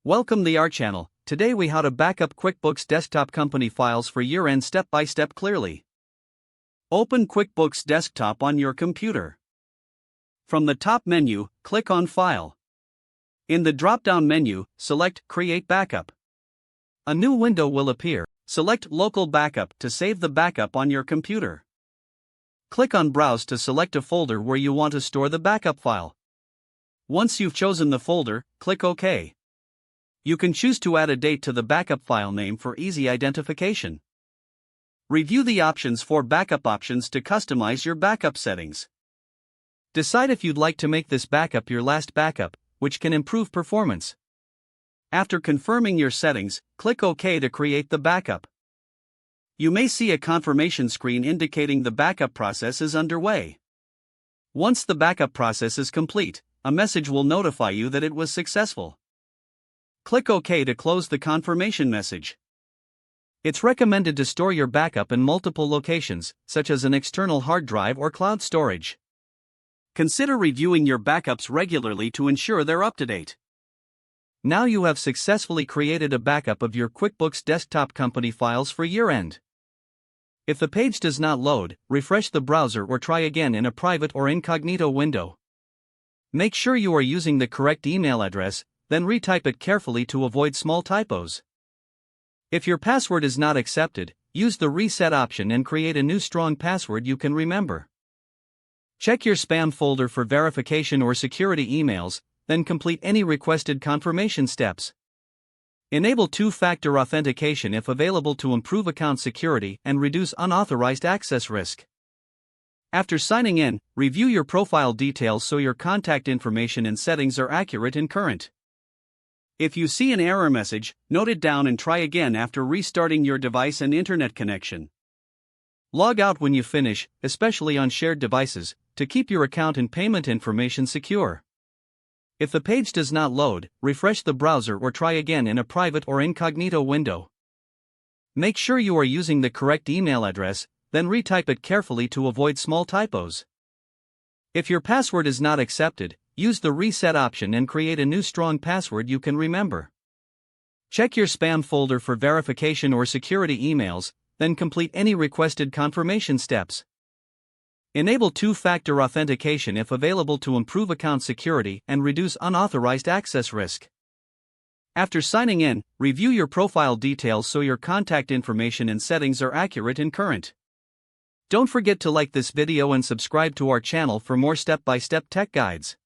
Welcome to our channel. Today we how to backup QuickBooks Desktop company files for year-end step-by-step clearly. Open QuickBooks Desktop on your computer. From the top menu, click on File. In the drop-down menu, select Create Backup. A new window will appear. Select Local Backup to save the backup on your computer. Click on Browse to select a folder where you want to store the backup file. Once you've chosen the folder, click OK. You can choose to add a date to the backup file name for easy identification. Review the options for backup options to customize your backup settings. Decide if you'd like to make this backup your last backup, which can improve performance. After confirming your settings, click OK to create the backup. You may see a confirmation screen indicating the backup process is underway. Once the backup process is complete, a message will notify you that it was successful. Click OK to close the confirmation message. It's recommended to store your backup in multiple locations, such as an external hard drive or cloud storage. Consider reviewing your backups regularly to ensure they're up to date. Now you have successfully created a backup of your QuickBooks Desktop company files for year-end. If the page does not load, refresh the browser or try again in a private or incognito window. Make sure you are using the correct email address, then retype it carefully to avoid small typos. If your password is not accepted, use the reset option and create a new strong password you can remember. Check your spam folder for verification or security emails, then complete any requested confirmation steps. Enable two-factor authentication if available to improve account security and reduce unauthorized access risk. After signing in, review your profile details so your contact information and settings are accurate and current. If you see an error message, note it down and try again after restarting your device and internet connection. Log out when you finish, especially on shared devices, to keep your account and payment information secure. If the page does not load, refresh the browser or try again in a private or incognito window. Make sure you are using the correct email address, then retype it carefully to avoid small typos. If your password is not accepted, use the reset option and create a new strong password you can remember. Check your spam folder for verification or security emails, then complete any requested confirmation steps. Enable two-factor authentication if available to improve account security and reduce unauthorized access risk. After signing in, review your profile details so your contact information and settings are accurate and current. Don't forget to like this video and subscribe to our channel for more step-by-step tech guides.